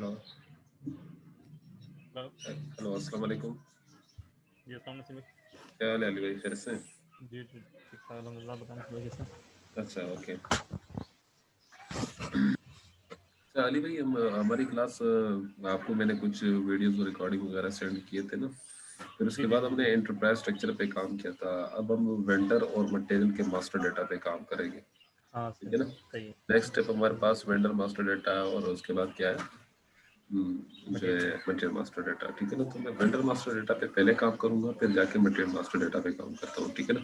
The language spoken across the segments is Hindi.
हेलो हेलो हेलो अस्सलाम वालेकुम। जी अस्सलाम वालेकुम। क्या हाल है अली भाई, खैर से? जी जी ठीक ठाक अलहमदिल्ला, बताएं कैसे? अच्छा ओके। अच्छा अली भाई, हमारी क्लास आपको मैंने कुछ वीडियोस और रिकॉर्डिंग वगैरह सेंड किए थे ना, फिर जी उसके जी बाद हमने एंटरप्राइज स्ट्रक्चर पे काम किया था। अब हम वेंडर और मटेरियल के मास्टर डेटा पे काम करेंगे, हाँ ठीक सही है ना। सही है। नेक्स्ट स्टेप हमारे पास वेंडर मास्टर डेटा है और उसके बाद क्या है, जो है मटेरियल मटेरियल मास्टर डेटा, ठीक है ना। तो मैं वेंडर मास्टर डेटा पे पहले काम करूंगा, फिर जाके मटेरियल मास्टर डेटा पे काम करता हूँ, ठीक है ना।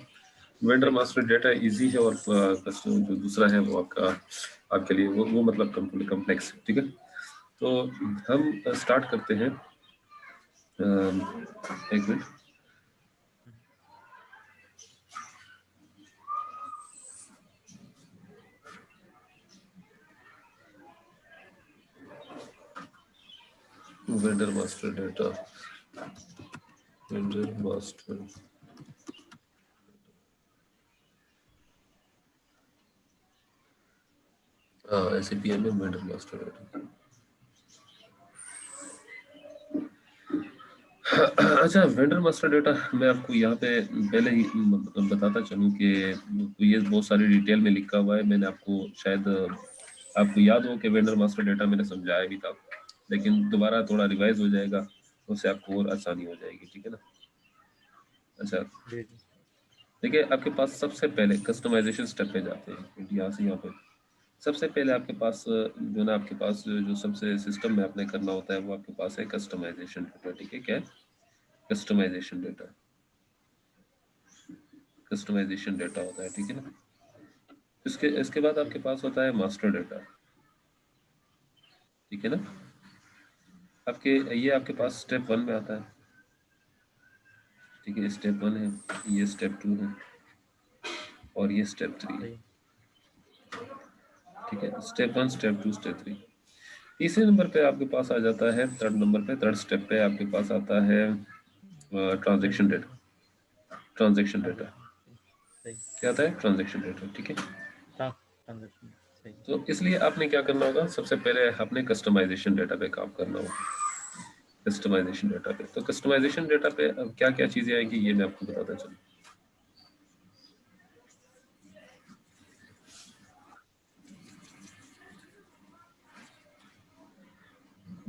वेंडर सही है। मास्टर डेटा इजी है और कस्टमर जो दूसरा है वो आपके लिए वो मतलब कम्प्लेक्स, ठीक है। तो हम स्टार्ट करते हैं। एक minute. Vendor master data, vendor master, हाँ SAP में वेंडर मास्टर डेटा। अच्छा, वेंडर मास्टर डेटा मैं आपको यहाँ पे पहले ही मतलब बताता चलूँ कि ये बहुत सारी डिटेल में लिखा हुआ है। मैंने आपको शायद आपको याद हो कि वेंडर मास्टर डेटा मैंने समझाया भी था, लेकिन दोबारा थोड़ा रिवाइज हो जाएगा, उससे आपको और आसानी हो जाएगी, ठीक है ना। अच्छा जी जी देखिए, आपके पास सबसे पहले कस्टमाइजेशन स्टेप पे जाते हैं। यहाँ से यहाँ पे सबसे पहले आपके पास जो ना आपके पास जो सबसे सिस्टम में आपने करना होता है वो आपके पास है कस्टमाइजेशन डेटा, ठीक है। क्या है कस्टमाइजेशन डेटा? कस्टमाइजेशन डेटा होता है, ठीक है ना। इसके इसके बाद जी आपके पास होता है मास्टर डेटा, ठीक है ना। आपके ये आपके सही पास स्टेप 1 में आता है, ठीक है। स्टेप 1 है, ये स्टेप 2 है और ये स्टेप 3 है, सही ठीक है। Step 1, step 2, step 3। तीसरे नंबर पे आपके पास आ जाता है, थर्ड नंबर पे, थर्ड स्टेप पे आपके पास आता है transaction vendor data. Transaction data transaction सही। क्या आता है? ट्रांजैक्शन डेटा, ठीक है। ट्रांजेक्शन सही। तो इसलिए आपने क्या करना होगा, सबसे पहले आपने कस्टमाइजेशन डेटा पे काम करना होगा। कस्टमाइजेशन डेटा पे, तो कस्टमाइजेशन डेटा पे अब क्या क्या चीजें आएंगी ये मैं आपको बताता चलूं।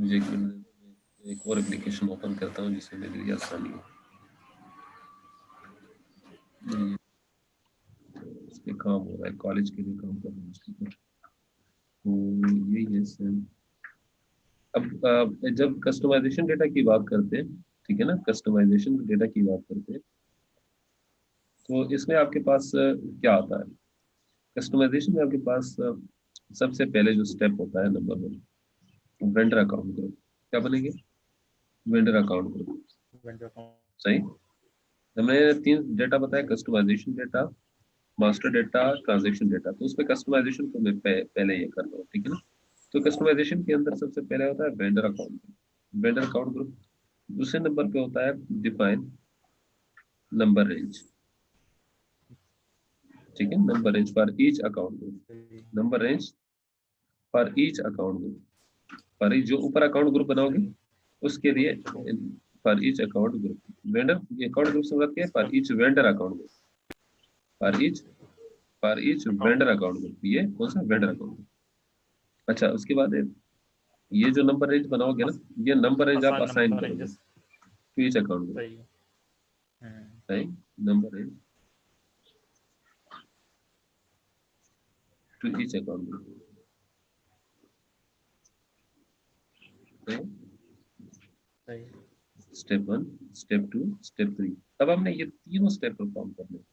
मुझे एक मिनट, एक और एप्लीकेशन ओपन करता हूँ जिससे मेरे लिए आसानी हो। हम्म, इस पे काम हो रहा है, कॉलेज के लिए काम कर रहा हूँ उसके ऊपर। तो यही है सेम। अब जब कस्टमाइजेशन डेटा की बात करते हैं, ठीक है ना, कस्टमाइजेशन डेटा की बात करते हैं, तो इसमें आपके पास क्या आता है? कस्टमाइजेशन में आपके पास सबसे पहले जो स्टेप होता है, नंबर 1, वेंडर अकाउंट ग्रुप। क्या बनेंगे? Vendor account group, vendor account सही। हमने 3 डेटा बताया, customization data, master data, transaction data. तो उसमें कस्टमाइजेशन को मैं पहले ये कर रहा हूँ, ठीक है ना। तो कस्टमाइजेशन के अंदर सबसे पहले होता है vendor account group, vendor account group. दूसरे नंबर पे होता है डिफाइन नंबर रेंज, ठीक है। Number range for each account group, सही। Number range for each account group, for each जो ऊपर अकाउंट ग्रुप बनाओगे सही उसके लिए, for each account group. Vendor account group से मतलब क्या है? For each vendor account group, for each account vendor account group. ये कौन सा? Vendor account group. अच्छा, उसके बाद ये जो नंबर रेंज बनाओगे ना, ये नंबर रेंज आप असाइन असाइन नंबर करोगे ranges to each account group, सही। सही। Number range to each account group, सही। सही स्टेप 1, स्टेप 2, स्टेप 3। अब हमने ये तीनों स्टेप पर काम करने हैं।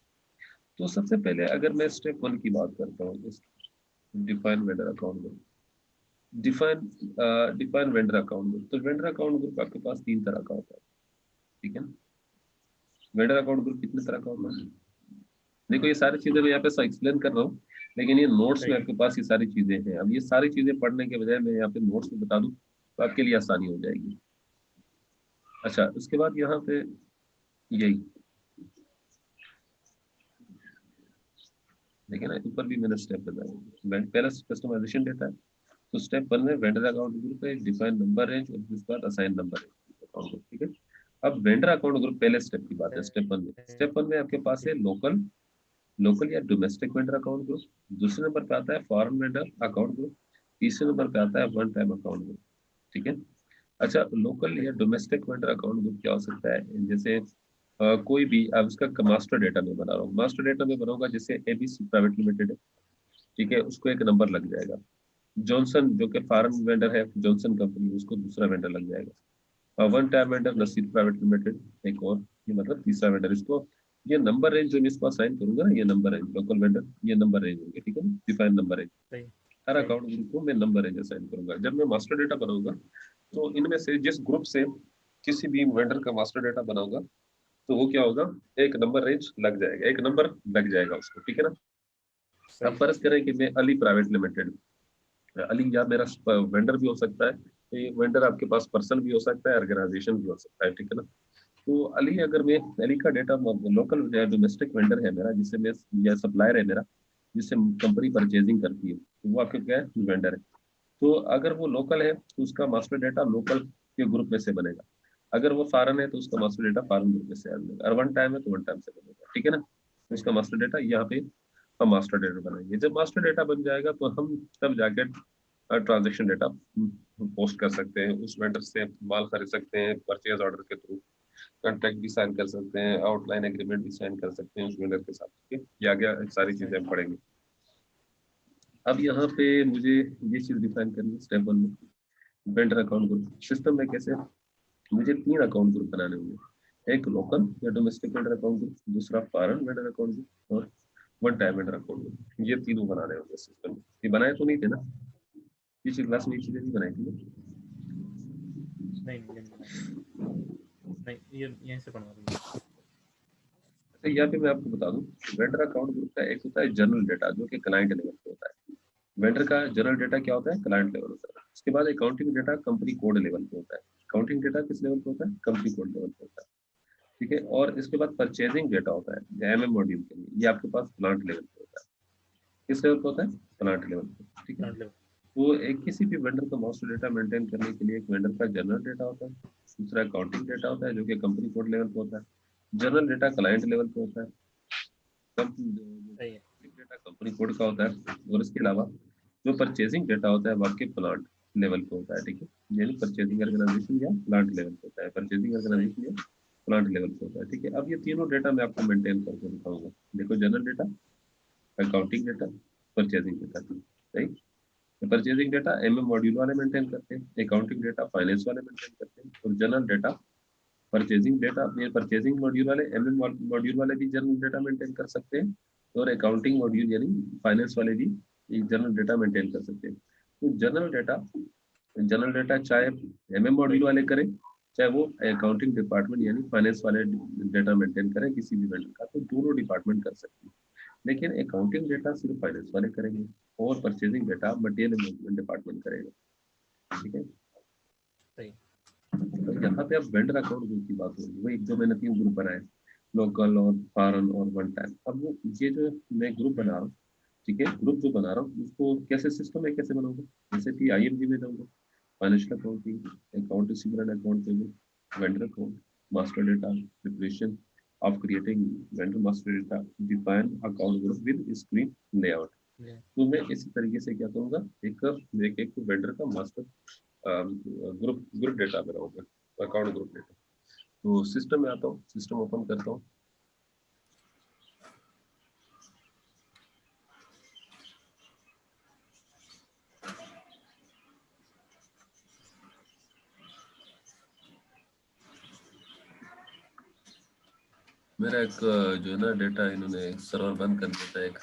तो सबसे पहले अगर मैं स्टेप 1 की बात करता हूँ, define vendor account group, define define vendor account group. तो वेंडर अकाउंट ग्रुप आपके पास 3 तरह का होता है, ठीक है ना। वेंडर अकाउंट ग्रुप कितने तरह का होता है? देखो, ये सारी चीजें मैं यहाँ पे एक्सप्लेन कर रहा हूँ, लेकिन ये नोट्स में सही आपके पास ये सारी चीजें हैं। अब ये सारी चीजें पढ़ने के बजाय मैं यहाँ पे नोट्स में बता दूं तो आपके लिए आसानी हो जाएगी। अच्छा, उसके बाद यहाँ पे यही देखिए ना, ऊपर भी मैंने स्टेप बताया। पहला कस्टमाइजेशन डेटा है, तो स्टेप 1 में वेंडर अकाउंट ग्रुप है, डिफाइन नंबर रेंज और उसके बाद assign number range account group, ठीक है। अब वेंडर अकाउंट ग्रुप पहले स्टेप की बात है, स्टेप 1 में। स्टेप 1 में आपके पास है लोकल लोकल या डोमेस्टिक वेंडर अकाउंट ग्रुप। दूसरे नंबर पे आता है फॉरेन वेंडर अकाउंट ग्रुप। तीसरे नंबर पे आता है वन टाइम अकाउंट ग्रुप, ठीक है। अच्छा, लोकल या सही डोमेस्टिक वेंडर अकाउंट ग्रुप क्या हो सकता है? जैसे कोई भी अब उसका मास्टर डेटा में बना रहा हूँ, मास्टर डेटा में बनाऊंगा, जैसे एबीसी प्राइवेट लिमिटेड है, ठीक है, उसको एक नंबर लग जाएगा। जॉनसन जो कि फॉरेन वेंडर है, जॉनसन कंपनी, उसको दूसरा वेंडर लग जाएगा। वन टाइम वेंडर सही नसीर प्राइवेट लिमिटेड एक और, ये मतलब तीसरा वेंडर। इसको ये नंबर रेंज जो मैं इसको असाइन करूंगा ना, ये नंबर रेंज लोकल वेंडर, ये नंबर रेंज होंगे, ठीक है ना, डिफाइन नंबर रेंज। सही हर सही अकाउंट ग्रुप को मैं नंबर रेंज असाइन करूंगा। जब मैं मास्टर डेटा बनाऊंगा तो इनमें से जिस ग्रुप से किसी भी वेंडर का मास्टर डेटा बनाऊंगा तो वो क्या होगा, एक नंबर रेंज लग जाएगा, एक नंबर लग जाएगा उसको, ठीक है ना। अब सही फर्ज करें कि मैं अली प्राइवेट लिमिटेड, अली या मेरा वेंडर भी हो सकता है, ये वेंडर आपके पास पर्सन भी हो सकता है, ऑर्गेनाइजेशन भी हो सकता है, ठीक है ना। तो अली, अगर मैं अली का डेटा लोकल डोमेस्टिक वेंडर है मेरा, जिससे मैं, या सप्लायर है मेरा, जिससे कंपनी परचेजिंग करती है, तो वो आपके क्या है, वेंडर है। तो अगर वो लोकल है तो उसका मास्टर डेटा लोकल के ग्रुप में से बनेगा। अगर वो फॉरेन है तो उसका मास्टर डेटा फॉरेन ग्रुप में से बनेगा। और वन टाइम है तो वन टाइम से बनेगा, ठीक है ना। तो उसका मास्टर डेटा यहाँ पे हम मास्टर डेटा बनाएंगे। जब मास्टर डेटा बन जाएगा तो हम तब जाके ट्रांजेक्शन डेटा पोस्ट कर सकते हैं, उस वेंडर से माल खरीद सकते हैं परचेज ऑर्डर के थ्रू, कॉन्ट्रैक्ट भी साइन कर सकते हैं, आउटलाइन एग्रीमेंट भी साइन कर सकते हैं उस वेंडर के साथ, ठीक है। ये आगे सारी चीजें सही हम पढ़ेंगे। अब यहाँ पे मुझे ये चीज डिफाइन करनी है स्टेप 1 में, वेंडर अकाउंट ग्रुप सिस्टम में कैसे मुझे 3 अकाउंट ग्रुप बनाने होंगे। एक लोकल या डोमेस्टिक वेंडर अकाउंट ग्रुप, दूसरा फॉरेन वेंडर अकाउंट ग्रुप, और one time vendor account group. ये तीनों बनाने होंगे सिस्टम में। ये बनाए तो नहीं थे ना, पिछली क्लास में ये चीजें नहीं बनाई थी ना। नहीं नहीं, ये नहीं बनाया। नहीं, ये यहीं से पढ़ना तुमने। अच्छा, यहाँ पे मैं आपको बता दूं, वेंडर अकाउंट ग्रुप का एक होता है जनरल डेटा, जो कि क्लाइंट लेवल पे होता है। वेंडर का जनरल डेटा क्या होता है, क्लाइंट लेवल होता है। उसके बाद accounting data company code level पे होता है। अकाउंटिंग डेटा किस लेवल पे होता है, कंपनी कोड लेवल पे होता है, ठीक है। और इसके बाद परचेजिंग डेटा होता है एमएम मॉड्यूल के लिए, ये आपके पास प्लांट लेवल पे होता है। किस लेवल पे होता है, प्लांट लेवल पे, ठीक है। Front level. तो एक किसी भी वेंडर का मास्टर डेटा मेंटेन करने के लिए एक वेंडर का जनरल डेटा होता है, दूसरा अकाउंटिंग डेटा होता है जो कि कंपनी कोड लेवल पे होता है, जनरल डेटा क्लाइंट लेवल पे होता है, सही है। डेटा कंपनी कोड का होता है। और इसके अलावा जो परचेजिंग डेटा होता है वो आपके प्लांट लेवल पे होता है, ठीक है। यानी परचेजिंग ऑर्गेनाइजेशन या प्लांट लेवल पे होता है, परचेजिंग सही ऑर्गेनाइजेशन या प्लांट लेवल पे होता है, ठीक है। अब ये तीनों डेटा मैं आपको मेंटेन करके दिखाऊंगा। देखो, general data, accounting data, purchasing data, सही। परचेजिंग डेटा एमएम मॉड्यूल वाले मेंटेन करते हैं, अकाउंटिंग डेटा फाइनेंस वाले मेंटेन करते हैं, और जनरल डेटा परचेजिंग डेटा अपने परचेजिंग मॉड्यूल वाले, एमएम मॉड्यूल वाले भी जनरल डेटा मेंटेन कर सकते हैं, और अकाउंटिंग मॉड्यूल यानी फाइनेंस वाले भी जनरल डेटा मेंटेन कर सकते हैं। तो जनरल डेटा चाहे एमएम मॉड्यूल सही वाले करें, चाहे वो अकाउंटिंग डिपार्टमेंट यानी फाइनेंस वाले डेटा मेंटेन करें किसी भी वेंडर का, तो दोनों डिपार्टमेंट कर सकते हैं। लेकिन अकाउंटिंग डेटा सिर्फ फाइनेंस वाले करेंगे, और purchasing data material management department करेगा, ठीक है। सही। तो यहाँ पे अब वेंडर अकाउंट ग्रुप की बात होगी, वही जो मैंने 3 ग्रुप बनाए, लोकल और फॉरेन और वन टाइम। अब वो ये जो मैं ग्रुप बना रहा हूँ, ठीक है, ग्रुप जो बना रहा हूँ उसको कैसे सिस्टम में कैसे बनाऊंगा, जैसे कि आईएमजी में जाऊंगा, financial accounting, account receivable and account payable, vendor account, master data, preparation of creating vendor master data, define account group with screen layout. ये तो मैं इसी तरीके से क्या करूंगा, एक वेंडर का मास्टर ग्रुप ग्रुप डेटा बनाऊंगा, अकाउंट ग्रुप डेटा। तो सिस्टम में आता हूँ, सिस्टम ओपन करता हूँ। मेरा एक जो है ना डेटा, इन्होंने सर्वर बंद कर दिया था, एक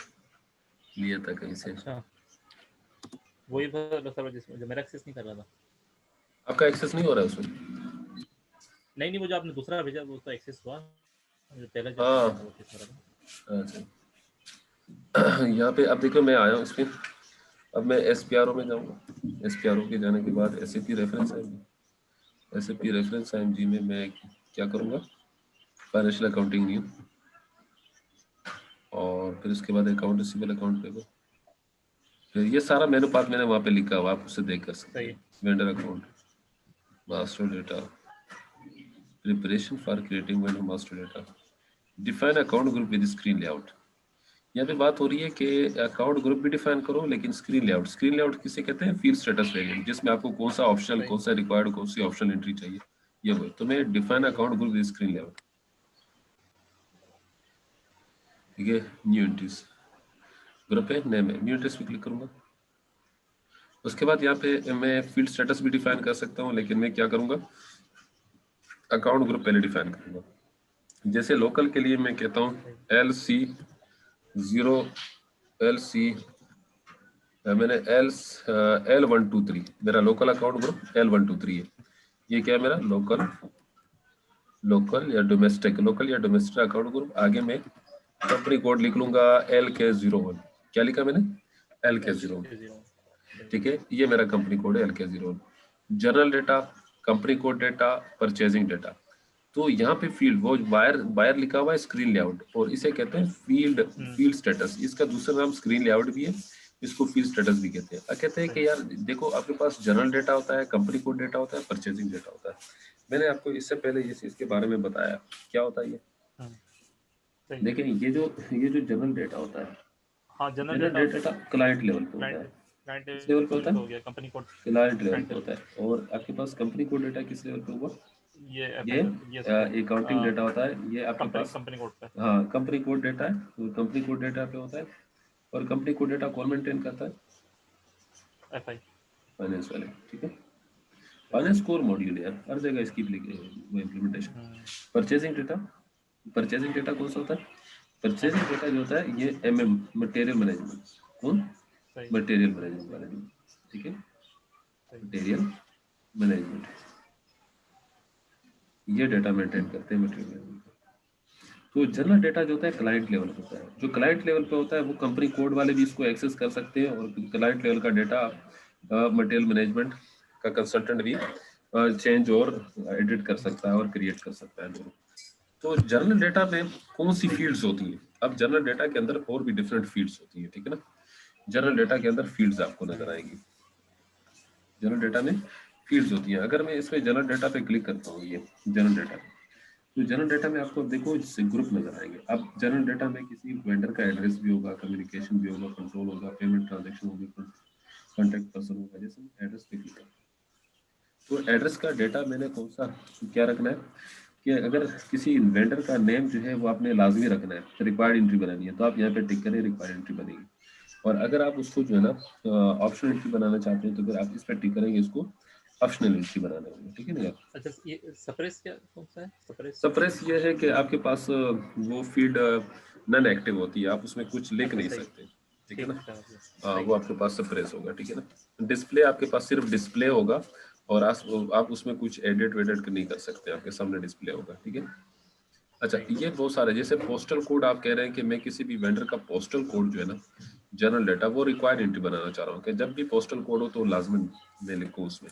लिया था कहीं से। अच्छा, वही वाला सर्वर जिसमें जो मेरा एक्सेस नहीं कर रहा था। आपका एक्सेस नहीं हो रहा है उसमें? नहीं नहीं, वो जो आपने दूसरा भेजा वो तो एक्सेस हुआ, जो पहले जो आपने हाँ, भेजा था वो एक्सेस हो रहा था। अच्छा। यहाँ पे अब देखो, मैं आया हूँ इस पे। अब मैं एस पी आर ओ में जाऊँगा। एस पी आर ओ के जाने के बाद एस ए पी रेफरेंस आएंगे। S A P reference I M G में मैं क्या करूँगा, फाइनेंशियल अकाउंटिंग न्यू, और फिर उसके बाद अकाउंट रिसीवेबल, अकाउंट पेबल, ये सारा मेनू पाथ मैंने वहाँ पे लिखा हुआ, आप उसे देख कर सकते सही हैं। है। Vendor account, master data, preparation for creating vendor master data, define account group with screen layout. यहाँ पे बात हो रही है कि अकाउंट ग्रुप भी डिफाइन करो, लेकिन स्क्रीन लेआउट, स्क्रीन लेआउट किसे कहते हैं? फील्ड स्टेटस वेरिएंट, जिसमें आपको कौन सा ऑप्शनल, सही कौन सा रिक्वायर्ड, कौन सी ऑप्शनल एंट्री चाहिए, ये वो। तो मैं define account group with screen layout, ठीक है। न्यू एंट्रीज, ग्रुप है, नेम है, न्यू एंट्रीज पे क्लिक करूंगा। उसके बाद यहाँ पे मैं फील्ड स्टेटस भी डिफाइन कर सकता हूँ, लेकिन मैं क्या करूंगा, अकाउंट ग्रुप पहले डिफाइन करूंगा। जैसे लोकल के लिए मैं कहता हूँ LC0, LC, मैंने L123, मेरा लोकल अकाउंट ग्रुप L123 है। ये क्या है मेरा लोकल, लोकल या डोमेस्टिक, लोकल या डोमेस्टिक अकाउंट ग्रुप। आगे मैं कंपनी कोड लिख लूंगा LK01। क्या लिखा मैंने? LK01, LK01। ठीक है। ये मेरा कंपनी कोड है LK01। General data, company code data, purchasing data. तो यहाँ पे फील्ड, वो बायर बायर लिखा हुआ है स्क्रीन लेआउट, और इसे कहते हैं फील्ड, फील्ड स्टेटस। इसका दूसरा नाम स्क्रीन लेआउट भी है, इसको फील्ड स्टेटस भी कहते हैं। कहते हैं कि यार देखो, आपके पास जनरल डेटा होता है, कंपनी कोड डेटा होता है, परचेजिंग डेटा होता है। मैंने आपको इससे पहले इस चीज के बारे में बताया, क्या होता है ये। सही। देखिए ये जो जनरल डेटा होता है, हाँ, general general data data client level पे होता क्लाइंट है। क्लाइंट किस लेवल पे होता पे है? हो गया, company code client level client पे लेवल होता है। और आपके पास कंपनी कोड डेटा किस लेवल पे होगा? ये ये ये अकाउंटिंग डेटा होता है, ये आपके कंपनी पास। कंपनी कोड पे। हाँ, कंपनी कोड डेटा है, तो कंपनी कोड डेटा पे होता है। और कंपनी कोड डेटा कौन मेंटेन करता है? FI। फाइनेंस वाले, ठीक है। फाइनेंस कोर मॉड्यूल यार, हर जगह इसकी वो implementation. Purchasing data, purchasing data कौन सा होता है? परचेजिंग डेटा जो होता है ये MM, मटेरियल मैनेजमेंट। कौन? सही मटेरियल मैनेजमेंट वाले, ठीक है। सही। मटेरियल मैनेजमेंट, ये डेटा मेंटेन करते हैं मटेरियल मैनेजमेंट। तो जनरल डेटा जो होता है क्लाइंट लेवल पे होता है। जो क्लाइंट लेवल पे होता है वो कंपनी कोड वाले भी इसको एक्सेस कर सकते हैं, और क्लाइंट लेवल का डेटा मटेरियल मैनेजमेंट का कंसल्टेंट भी चेंज और एडिट कर सकता है और क्रिएट कर सकता है दोनों। तो जनरल डेटा में कौन सी फील्ड्स होती हैं? अब जनरल डेटा के अंदर और भी डिफरेंट फील्ड्स होती है, ठीक है ना। जनरल डेटा के अंदर फील्ड्स आपको नजर आएगी। जनरल डेटा में फील्ड्स होती हैं। अगर मैं इसमें जनरल डेटा पे क्लिक करता हूँ, ये जनरल डेटा, तो जनरल डेटा में आपको देखो ग्रुप नजर आएंगे। अब जनरल डेटा में किसी वेंडर का एड्रेस भी होगा, कम्युनिकेशन भी होगा, कंट्रोल होगा, पेमेंट ट्रांजैक्शन होगी, कॉन्टैक्ट पर्सन होगा। जैसे मैं एड्रेस पे क्लिक करता हूँ, तो एड्रेस का डेटा मैंने कौन सा क्या रखना है, कि अगर किसी वेंडर का नेम जो है वो आपने लाजमी रखना है, रिक्वायर्ड एंट्री बनानी है, तो आप यहाँ पे टिक करें, रिक्वायर्ड एंट्री बनेगी। और अगर आप उसको जो है ना ऑप्शनल एंट्री बनाना चाहते हैं, तो फिर आप इस पर टिक करेंगे, इसको ऑप्शनल एंट्री बनाना होगा, ठीक है ना यार। अच्छा, ये सप्रेस क्या कौन सा है? सप्रेस। सप्रेस ये है कि आपके पास वो फील्ड नन एक्टिव होती है, आप उसमें कुछ लिख अच्छा नहीं सही। सकते, ठीक है ना। सही। वो आपके पास सप्रेस होगा, ठीक है ना। डिस्प्ले आपके पास सिर्फ डिस्प्ले होगा, और आप उसमें कुछ एडिट वेडिट नहीं कर सकते, आपके सामने डिस्प्ले होगा, ठीक है। अच्छा, सही। ये बहुत सारे, जैसे पोस्टल कोड, आप कह रहे हैं कि मैं किसी भी वेंडर का पोस्टल कोड जो है ना, जनरल डेटा, वो रिक्वायर्ड एंट्री बनाना चाह रहा हूँ कि जब भी पोस्टल कोड हो तो लाजमन मैं लिखूँ उसमें।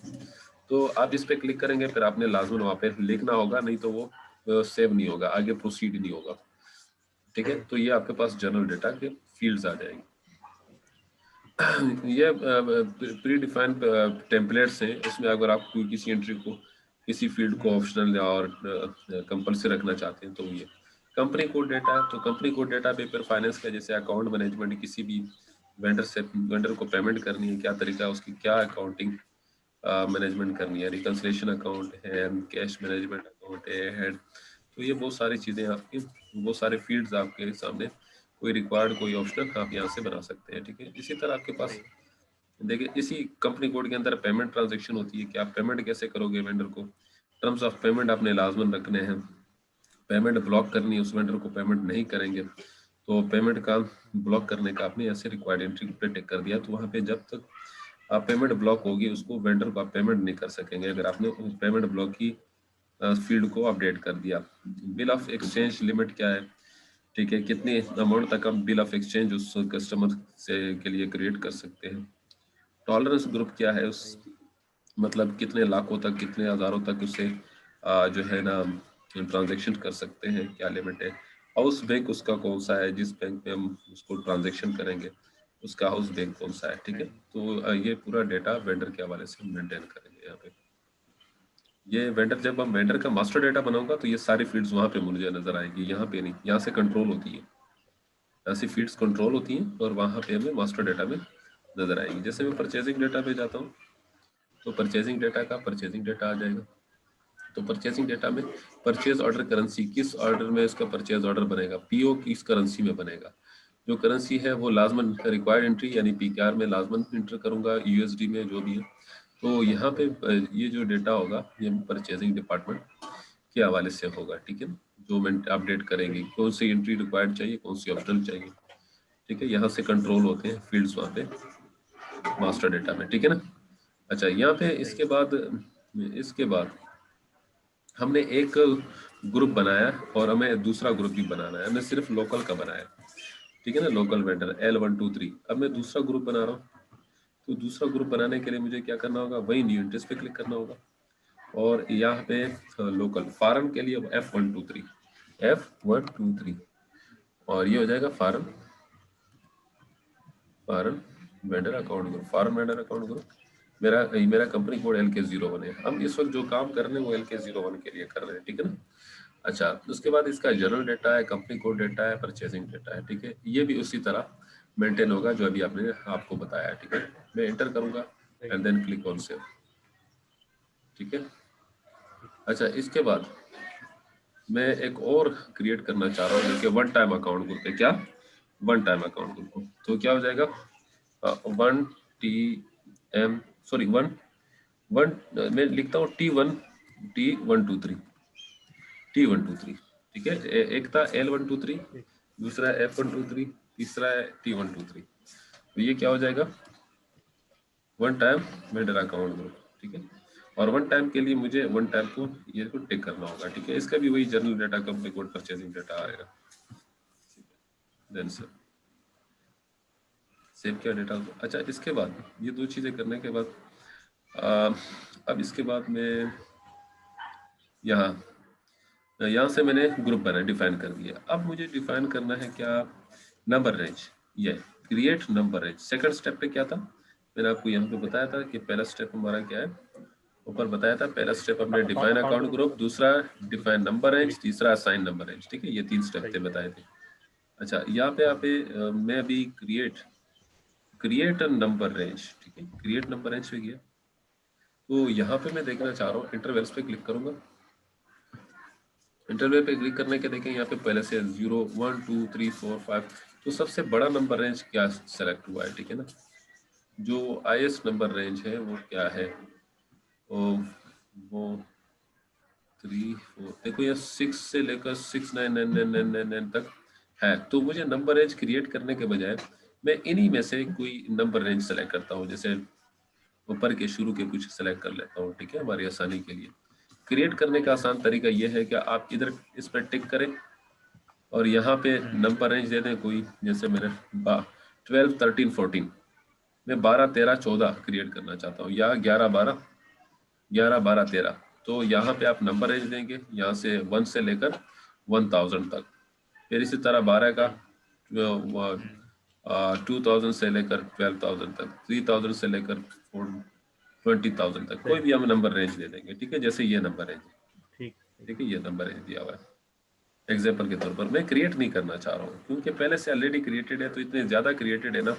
तो आप इस पे क्लिक करेंगे, फिर आपने लाजमन वहाँ पे लिखना होगा, नहीं तो वो सेव नहीं होगा, आगे प्रोसीड नहीं होगा, ठीक है। तो ये आपके पास जनरल डेटा के फील्ड्स आ जाएंगे। ये प्री डिफाइंड टेम्पलेट्स हैं। इसमें अगर आप कोई किसी एंट्री को, किसी फील्ड को ऑप्शनल और कंपल्सरी रखना चाहते हैं, तो ये कंपनी कोड डेटा है। तो company code data paper finance का, जैसे अकाउंट मैनेजमेंट, किसी भी वेंडर को पेमेंट करनी है, क्या तरीका है उसकी, क्या अकाउंटिंग मैनेजमेंट करनी है, रिकंसिलेशन अकाउंट है, कैश मैनेजमेंट अकाउंट है। तो ये बहुत सारी चीज़ें आपकी, बहुत सारे फील्ड्स आपके सामने, कोई रिक्वायर्ड, कोई ऑप्शनल, आप यहाँ से बना सकते हैं, ठीक है। इसी तरह आपके पास देखिए, इसी कंपनी कोड के अंदर पेमेंट ट्रांजैक्शन होती है कि आप पेमेंट कैसे करोगे वेंडर को, टर्म्स ऑफ पेमेंट आपने लाजमन रखने हैं। पेमेंट ब्लॉक करनी है, उस वेंडर को पेमेंट नहीं करेंगे तो पेमेंट का ब्लॉक करने का आपने ऐसे रिक्वायर्ड एंट्री पे टिक कर दिया, तो वहाँ पे जब तक आप पेमेंट ब्लॉक होगी, उसको वेंडर को आप पेमेंट नहीं कर सकेंगे, अगर आपने पेमेंट ब्लॉक की फील्ड को अपडेट कर दिया। बिल ऑफ एक्सचेंज लिमिट क्या है, ठीक है, कितनी अमाउंट तक आप बिल ऑफ एक्सचेंज उस कस्टमर से के लिए क्रिएट कर सकते हैं। टॉलरेंस ग्रुप क्या है, उस मतलब कितने लाखों तक, कितने हजारों तक उससे जो है ना ट्रांजेक्शन कर सकते हैं, क्या लिमिट है। हाउस बैंक उसका कौन सा है, जिस बैंक में हम उसको ट्रांजेक्शन करेंगे उसका हाउस बैंक कौन सा है, ठीक है। तो ये पूरा डेटा वेंडर के हवाले से मेंटेन करेंगे यहाँ पे। ये वेंडर, जब हम वेंडर का मास्टर डेटा बनाऊंगा तो ये सारी फील्ड्स वहाँ पे मुझे नजर आएगी, यहाँ पे नहीं, यहाँ से कंट्रोल होती है, यहाँ से फील्ड्स कंट्रोल होती हैं और वहाँ पे हमें मास्टर डेटा में नजर आएगी। जैसे मैं परचेजिंग डेटा पे जाता हूँ तो परचेजिंग डेटा का परचेजिंग डेटा आ जाएगा। तो परचेजिंग डेटा में परचेज ऑर्डर करेंसी, किस ऑर्डर में इसका परचेज ऑर्डर बनेगा, पीओ किस करेंसी में बनेगा, जो करेंसी है वो लाजमन रिक्वायर्ड एंट्री यानी पीकेआर में लाजमन इंटर करूंगा, यूएसडी में जो भी है। तो यहाँ पे ये जो डेटा होगा ये परचेजिंग डिपार्टमेंट के हवाले से होगा, ठीक है। जो मैं अपडेट करेंगे कौन सी एंट्री रिक्वायर्ड चाहिए, कौन सी ऑप्शनल चाहिए, ठीक है। यहाँ से कंट्रोल होते हैं फील्ड्स वहाँ पे मास्टर डेटा में, ठीक है ना। अच्छा, यहाँ पे इसके बाद हमने एक ग्रुप बनाया और हमें दूसरा ग्रुप भी बनाना है। हमने सिर्फ लोकल का बनाया, ठीक है ना, लोकल वेंडर L123। अब मैं दूसरा ग्रुप बना रहा हूँ, तो दूसरा ग्रुप बनाने के लिए मुझे क्या करना होगा, वही न्यू इंटरेस्ट पे क्लिक करना होगा और यहाँ पे लोकल फॉरेन के लिए F123 और ये हो जाएगा foreign vendor account group, foreign vendor account group. मेरा कंपनी कोड LK01 है। हम इस वक्त जो काम कर रहे हैं वो LK01 के लिए कर रहे हैं, ठीक है ना। अच्छा, उसके बाद इसका जनरल डेटा है, कंपनी कोड डेटा है, परचेजिंग डेटा है, ठीक है। ये भी उसी तरह मेंटेन होगा जो अभी आपने आपको बताया, ठीक है। मैं एंटर करूंगा and then click on save, ठीक है। अच्छा, इसके बाद मैं एक और क्रिएट करना चाह रहा हूँ जैसे वन टाइम अकाउंट ग्रुप है। क्या वन टाइम अकाउंट ग्रुप, तो क्या हो जाएगा 1TM सॉरी वन मैं लिखता हूँ T123, ठीक है। एक था L123, दूसरा है F123, तीसरा है T123। तो ये क्या हो जाएगा, one time vendor account group, ठीक है। और वन टाइम के लिए मुझे वन टाइम को ये को टिक करना होगा, ठीक है। इसका भी वही general data, company code, purchasing data आएगा। देन सेव किया डेटा। अच्छा, इसके बाद ये दो चीजें करने के बाद अब इसके बाद में यहाँ से मैंने ग्रुप बना डिफाइन कर दिया। अब मुझे डिफाइन करना है क्या, नंबर रेंज, ये create number range. Second step पे क्या था, मैंने आपको यहाँ पे बताया था कि पहला स्टेप हमारा क्या है, ऊपर बताया था। पहला स्टेप हमने डिफाइन अकाउंट ग्रुप, दूसरा डिफाइन नंबर रेंज, तीसरा असाइन नंबर रेंज, ठीक है। ये 3 स्टेप थे बताए थे। अच्छा, यहाँ पे मैं अभी क्रिएट नंबर रेंज, ठीक है, क्रिएट नंबर रेंज पे गया। तो यहाँ पे मैं देखना चाह रहा हूँ, इंटरवल्स पे क्लिक करूंगा। इंटरवल पे क्लिक करने के देखें यहाँ पे पहले से 0 1 2 3 4 5, तो सबसे बड़ा नंबर रेंज क्या सेलेक्ट हुआ है, ठीक है ना। जो हाईएस्ट नंबर रेंज है वो क्या है, वो 3 4, देखो ये 6 से लेकर 6999999 तक है। तो मुझे नंबर रेंज क्रिएट करने के बजाय मैं इन्हीं में से कोई नंबर रेंज सेलेक्ट करता हूँ, जैसे ऊपर के शुरू के कुछ सेलेक्ट कर लेता हूँ, ठीक है, हमारी आसानी के लिए। क्रिएट करने का आसान तरीका यह है कि आप इधर इस पर टिक करें और यहाँ पे नंबर रेंज दे दें कोई, जैसे मेरे 12 13 14, मैं 12 13 14 क्रिएट करना चाहता हूँ, या 11 12 13। तो यहाँ पे आप नंबर रेंज देंगे यहाँ से 1 से लेकर 1000 तक। फिर इसी तरह 12 का 2000 से लेकर 12000 तक, 3000 से लेकर 20,000 तक, कोई भी हम नंबर रेंज दे देंगे, ठीक है। जैसे ये नंबर रेंज, ठीक है, ये नंबर रेंज दिया हुआ है एग्जाम्पल के तौर पर। मैं क्रिएट नहीं करना चाह रहा हूँ क्योंकि पहले से ऑलरेडी क्रिएटेड है, तो इतने ज्यादा क्रिएटेड है ना,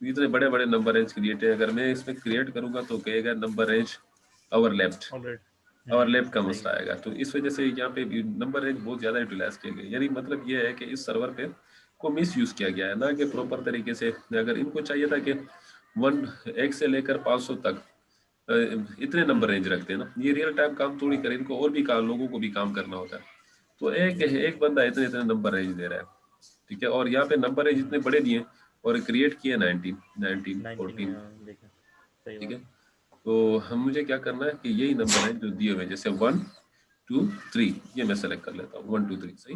इतने बड़े बड़े नंबर रेंज क्रिएट है। अगर मैं इसमें क्रिएट करूंगा तो कहेगा नंबर रेंज ओवरलैप का मसला आएगा। तो इस वजह से यहाँ पे नंबर रेंज बहुत ज्यादा यूटिलाइज किया गया। यानी मतलब ये है कि इस सर्वर पे को मिस यूज किया गया है ना कि प्रॉपर तरीके से। अगर इनको चाहिए था कि 1 से लेकर 500 तक इतने नंबर रेंज रखते हैं ना, ये रियल टाइम काम थोड़ी करे, इनको और भी काम, लोगों को भी काम करना होता है। तो एक बंदा इतने इतने नंबर रेंज दे रहा है, ठीक है। और यहाँ पे नंबर रेंज इतने बड़े दिए और क्रिएट किए 19 14, ठीक है। तो हम मुझे क्या करना है कि यही नंबर है जो दिए हुए, जैसे 1 2 3, ये मैं सेलेक्ट कर लेता हूँ 1 2 3, सही।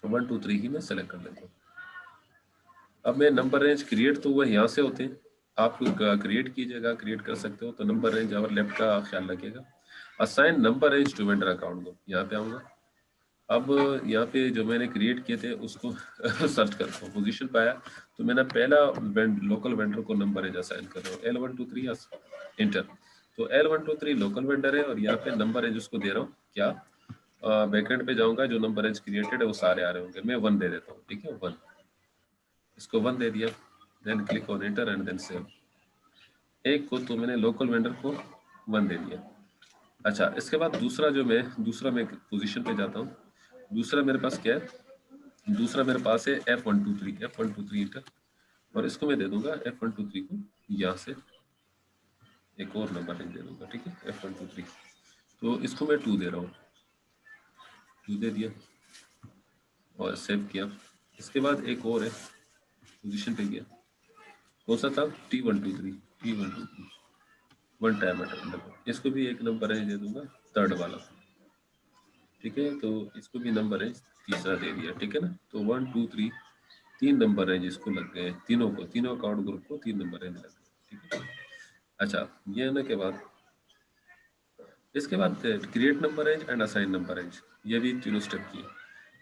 तो 1 2 3 ही मैं सेलेक्ट कर लेता हूँ। अब मैं नंबर रेंज क्रिएट तो वह यहाँ से होते हैं, आप क्रिएट कीजिएगा, क्रिएट कर सकते हो। तो नंबर रेंज और लेफ्ट का ख्याल रखिएगा। Assign number range to vendor account को यहाँ पे आऊंगा अब यहाँ पे जो मैंने क्रिएट किए थे उसको सर्च करता हूँ, पोजीशन पाया तो मैंने पहला लोकल वेंडर को नंबर रेंज असाइन कर रहा हूँ L123 इंटर। तो L123 लोकल वेंडर है और यहाँ पे नंबर रेंज उसको दे रहा हूँ क्या, बैकएंड पे जाऊंगा, जो नंबर रेंज क्रिएटेड है वो सारे आ रहे होंगे, मैं 1 दे देता हूँ, ठीक है 1, इसको 1 दे दिया, then click on enter and then save. एक को तो मैंने लोकल वेंडर को 1 दे दिया। अच्छा, इसके बाद दूसरा मैं पोजीशन पे जाता हूँ। दूसरा मेरे पास क्या है, दूसरा मेरे पास है F123 इंटर, और इसको मैं दे दूंगा F123 को यहाँ से एक और नंबर रेंज दे दूंगा, ठीक है F123, तो इसको मैं 2 दे रहा हूँ, 2 दे दिया और सेव किया। इसके बाद एक और है, पोजीशन पे गया, कौन सा था, T123 वन टाइम अटेंडर, इसको भी एक नंबर रेंज दे दूंगा, थर्ड वाला, ठीक है। तो इसको भी नंबर रेंज तीसरा दे दिया, ठीक है ना। तो 1 2 3 3 नंबर रेंज इसको लग गए, तीनों अकाउंट ग्रुप को 3 नंबर रेंज लग गए, ठीक है। अच्छा, ये आने के बाद इसके बाद create number range and assign number range, ये भी तीनों स्टेप किए।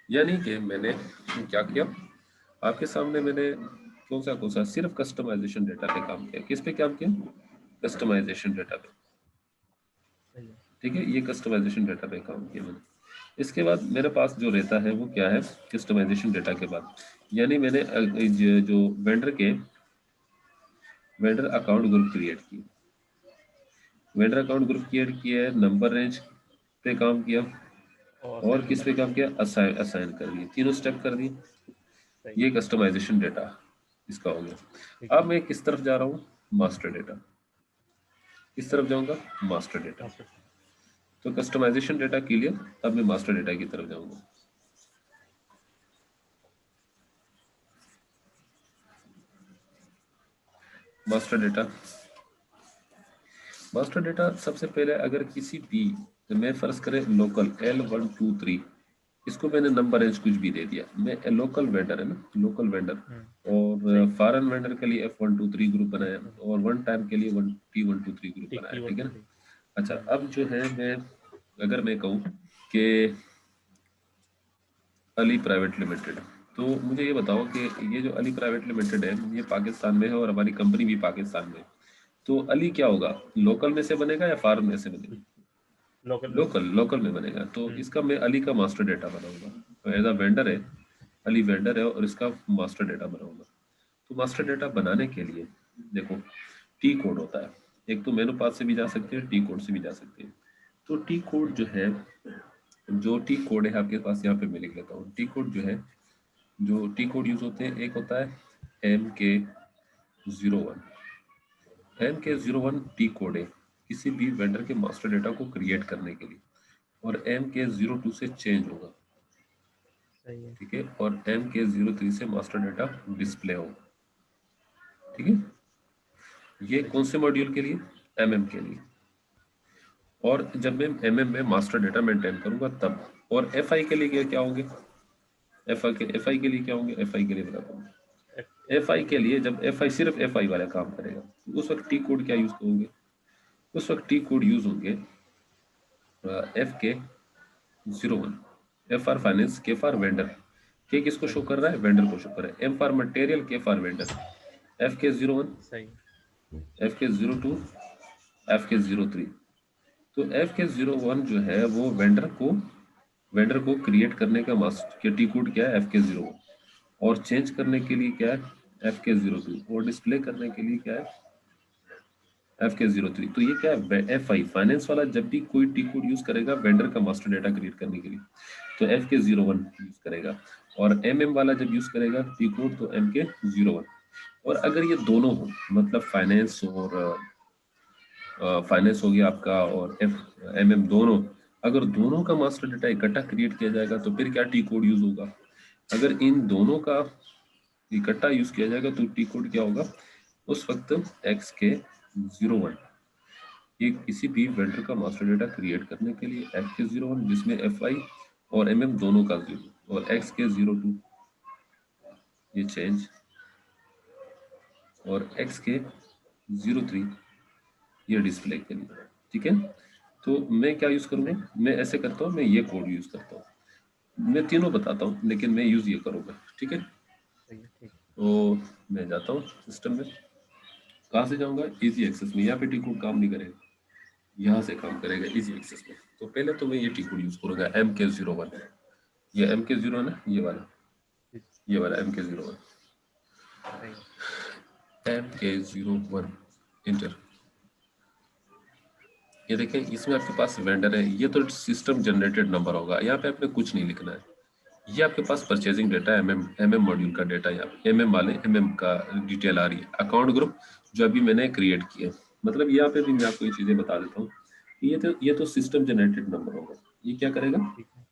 यानी कि मैंने क्या किया, आपके सामने मैंने कौन सा सिर्फ कस्टमाइजेशन डेटा पे काम किया। किस पे काम किया, कस्टमाइजेशन डेटा पे, सही है। ठीक है। ये कस्टमाइजेशन डेटा पे काम किया मैंने। इसके बाद मेरे पास जो रहता है वो क्या है, कस्टमाइजेशन डेटा के बाद, यानी मैंने जो वेंडर अकाउंट ग्रुप क्रिएट किए, वेंडर अकाउंट ग्रुप क्रिएट किया है, नंबर रेंज पे काम किया, और और असाइन किस नंबर पे रेंज। काम किया, असाइन कर दिए, तीनों स्टेप कर दिए। सही ये है। कस्टमाइजेशन डेटा इसका हो ठीक गया। है। अब मैं किस तरफ जा रहा हूँ, मास्टर डेटा, किस तरफ जाऊंगा, मास्टर डेटा। मास्टर। तो कस्टमाइजेशन डेटा क्लियर, अब मैं मास्टर डेटा की तरफ जाऊंगा। मास्टर डेटा, मास्टर डेटा सबसे पहले अगर किसी भी, तो मैं फर्ज करें लोकल L123, इसको मैंने नंबर रेंज कुछ भी दे दिया, मैं लोकल वेंडर है ना, लोकल वेंडर, सही और है। फॉरेन वेंडर के लिए F123 ग्रुप बनाया, और वन टाइम के लिए T123 ग्रुप टी बनाया, टी वन ठीक है टू ना। थ्री। अच्छा, अब जो है मैं अगर मैं कहूँ कि अली प्राइवेट लिमिटेड, तो मुझे ये बताओ कि ये जो अली प्राइवेट लिमिटेड है ये पाकिस्तान में है और हमारी कंपनी भी पाकिस्तान में है। तो अली क्या होगा, लोकल में से बनेगा या फॉरेन में से बनेगा, लोकल में लोकल, बनेगा। लोकल में बनेगा। तो इसका मैं अली का मास्टर डेटा बनाऊंगा, तो एज अ वेंडर है, अली वेंडर है और इसका मास्टर डेटा बनाऊंगा। तो मास्टर डेटा बनाने के लिए देखो, टी कोड होता है, एक तो मेनू पाथ से भी जा सकते हैं, टी कोड से भी जा सकते हैं। तो टी कोड जो है, जो टी कोड है आपके पास, यहाँ पे मैं लिख लेता हूँ। टी कोड जो है, जो टी कोड यूज होते हैं, एक होता है MK01, MK01 टी कोड है किसी भी वेंडर के मास्टर डेटा को क्रिएट करने के लिए, और MK02 से चेंज होगा, सही है। ठीक है, और MK03 से मास्टर डेटा डिस्प्ले होगा, ठीक है। ये सही कौन है। से मॉड्यूल के लिए, MM के लिए। और जब मैं MM में मास्टर डेटा मेंटेन करूंगा तब, और FI के लिए क्या क्या होंगे, FI के लिए क्या होंगे, FI के लिए बताता हूँ। एफ FI आई के के लिए। लिए जब FI सिर्फ FI वाला काम करेगा, तो उस वक्त टी कोड क्या यूज करोगे, उस वक्त टी कोड यूज होंगे FK01, F for finance, K for vendor, के किसको शो सही है। कर रहा है, वेंडर को शो कर रहा है, M for material, K for vendor, FK01, सही है। FK02, FK03। तो FK01 जो है वो वेंडर को क्रिएट करने का मास्टर के टी कोड क्या है, FK01, और चेंज करने के लिए क्या है, FK02, और डिस्प्ले करने के लिए क्या है, FK03। तो ये क्या है, FI फाइनेंस वाला जब भी कोई टी कोड यूज करेगा वेंडर का मास्टर डेटा क्रिएट करने के लिए, तो FK01 यूज करेगा, और MM वाला जब यूज करेगा टी कोड, तो MK01। और अगर ये दोनों हो, मतलब फाइनेंस हो गया आपका और MM दोनों, अगर दोनों का मास्टर डेटा इकट्ठा क्रिएट किया जाएगा तो फिर क्या टी कोड यूज होगा। अगर इन दोनों का इकट्ठा यूज किया जाएगा तो टी कोड क्या होगा, उस वक्त XK01, ये किसी भी वेंडर का मास्टर डेटा क्रिएट करने के लिए XK01, जिसमें FI और MM दोनों का 0, और XK02 ये चेंज, और XK03 ये डिस्प्ले के लिए, ठीक है। तो मैं क्या यूज करूंगा, मैं ऐसे करता हूँ, मैं ये कोड यूज करता हूँ, मैं तीनों बताता हूँ लेकिन मैं यूज ये करूँगा, ठीक है। सही है, ठीक। तो मैं जाता हूँ सिस्टम में, कहाँ से जाऊँगा, इजी एक्सेस में। यहाँ पे टी कोड काम नहीं करेगा, यहाँ से काम करेगा इजी एक्सेस में। तो पहले तो मैं ये टी कोड यूज करूँगा MK01, ये MK01 ना, ये वाला MK01, सही है। MK01 inter. ये देखें इसमें आपके पास वेंडर है, ये तो सिस्टम जनरेटेड नंबर होगा, यहाँ पे आपने कुछ नहीं लिखना है। ये आपके पास परचेजिंग डेटा है, एमएम मॉड्यूल का डेटा, यहाँ पे एमएम वाले एमएम का डिटेल आ रही है। अकाउंट ग्रुप जो अभी मैंने क्रिएट किया, मतलब यहाँ पे भी मैं आपको ये चीजें बता देता हूँ। ये तो सिस्टम जनरेटेड नंबर होगा, ये क्या करेगा, ठीक है।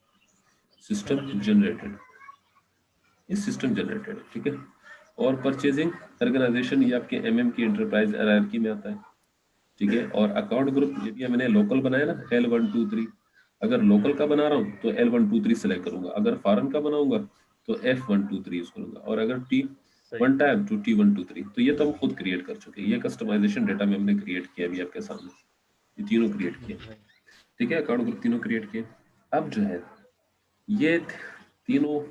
सिस्टम जनरेटेड, ये सिस्टम जनरेटेड, ठीक है। और परचेजिंग ऑर्गेनाइजेशन ये आपके एमएम की एंटरप्राइज हायरार्की में आता है, ठीक है। और अकाउंट ग्रुप ये भी मैंने लोकल बनाया ना, L123। अगर लोकल का बना रहा हूँ तो L123 सेलेक्ट करूंगा, अगर फॉरेन का बनाऊंगा तो F123 यूज करूंगा, और अगर टी सही। One time to T123। तो ये तो हम खुद क्रिएट कर चुके हैं, ये कस्टमाइजेशन डेटा में हमने क्रिएट किया अभी आपके सामने, ये तीनों क्रिएट किए, सही। ठीक है। अकाउंट ग्रुप तीनों क्रिएट किए। अब जो है ये तीनों,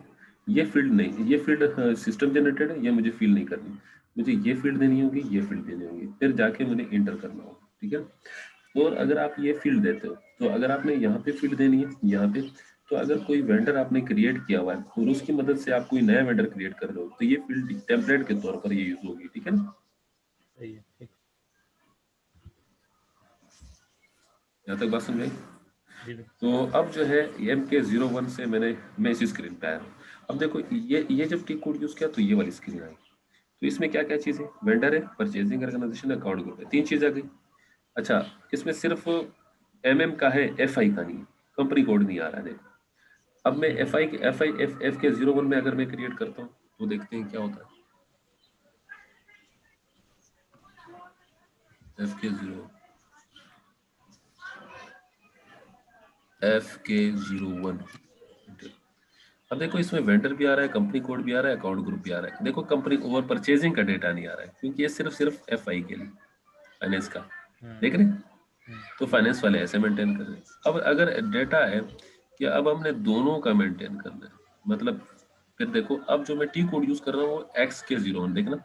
ये फील्ड नहीं, ये फील्ड सिस्टम जनरेटेड है, ये मुझे फील्ड नहीं करनी, मुझे ये फील्ड देनी होगी, ये फील्ड देनी होगी, फिर जाके मुझे इंटर करना होगा, ठीक है। और अगर आप ये फील्ड देते हो, तो अगर आपने यहाँ पे फील्ड देनी है, यहाँ पे, तो अगर कोई वेंडर आपने क्रिएट किया हुआ है और उसकी मदद से आप कोई नया वेंडर क्रिएट कर रहे हो, तो ये फील्ड टेम्पलेट के तौर पर ये यूज होगी, ठीक है ना। सही है, ठीक। यहाँ तक बात समझ आई। जी बिल्कुल। तो अब जो है MK01 से मैं इसी स्क्रीन पे आया हूँ। अब देखो ये जब टी कोड यूज किया तो ये वाली स्क्रीन आई। तो इसमें क्या क्या चीज है, वेंडर है, परचेजिंग ऑर्गेनाइजेशन, अकाउंट ग्रुप है, तीन चीज आ गई। अच्छा, इसमें सिर्फ MM का है, FI का नहीं, कंपनी कोड नहीं आ रहा है, देखो। अब मैं FK01 में अगर मैं क्रिएट करता हूँ तो देखते हैं क्या होता है। FK01। अब देखो इसमें वेंडर भी आ रहा है, कंपनी कोड भी आ रहा है, अकाउंट ग्रुप भी आ रहा है। देखो कंपनी ओवर परचेजिंग का डेटा नहीं आ रहा है, क्योंकि ये सिर्फ FI के लिए, फाइनेंस का, देख रहे हैं? तो फाइनेंस वाले ऐसे मेंटेन कर रहे हैं। अब अगर डेटा है कि अब हमने दोनों का मेंटेन करना है, मतलब फिर देखो अब जो मैं टी कोड यूज कर रहा हूँ वो XK01, देखना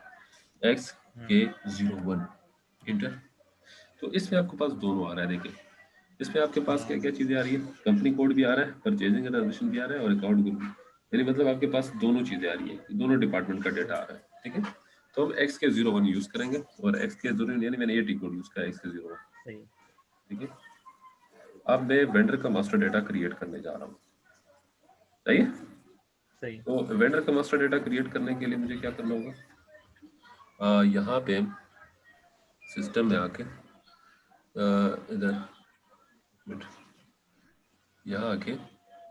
XK01 इंटर। तो इसमें आपके पास दोनों आ रहा है, देखिए इसमें आपके पास क्या क्या चीजें आ रही है, कंपनी कोड भी आ रहा है, परचेजिंग ऑर्गेनाइजेशन भी आ रहा है, और अकाउंट ग्रुप भी, यानी मतलब आपके पास दोनों चीजें आ रही है, दोनों डिपार्टमेंट का डेटा आ रहा है, ठीक है। तो हम XK01 यूज करेंगे, और XK01 यानी मैंने ये टी कोड यूज किया XK01, सही। ठीक है। अब मैं वेंडर का मास्टर डेटा क्रिएट करने जा रहा हूँ, सही है। सही। तो वेंडर का मास्टर डेटा क्रिएट करने के लिए मुझे क्या करना होगा, यहाँ पे सिस्टम में आके इधर यहाँ आके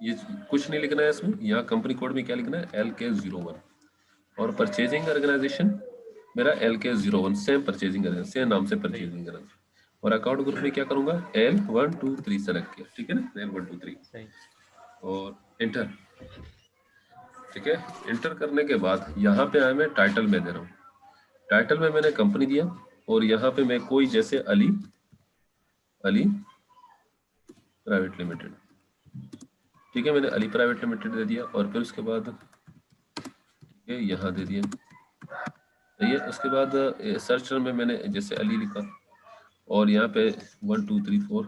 ये कुछ नहीं लिखना है इसमें, यहाँ कंपनी कोड में क्या लिखना है, LK01, और परचेजिंग ऑर्गेनाइजेशन मेरा LK01, same purchasing organisation, same नाम से परचेजिंग ऑर्गेनाइजेशन। और अकाउंट ग्रुप में क्या करूंगा, L123 सेलेक्ट किया, ठीक है ना, L123, सही। और इंटर, ठीक है। इंटर करने के बाद यहाँ पे आया, मैं टाइटल में दे रहा हूँ, टाइटल में मैंने कंपनी दिया, और यहाँ पे मैं कोई जैसे अली प्राइवेट लिमिटेड, ठीक है, मैंने अली प्राइवेट लिमिटेड दे दिया, और फिर उसके बाद ठीक है यहाँ दे दिया, सही है। उसके बाद सर्च में मैंने जैसे अली लिखा, और यहाँ पे 1 2 3 4,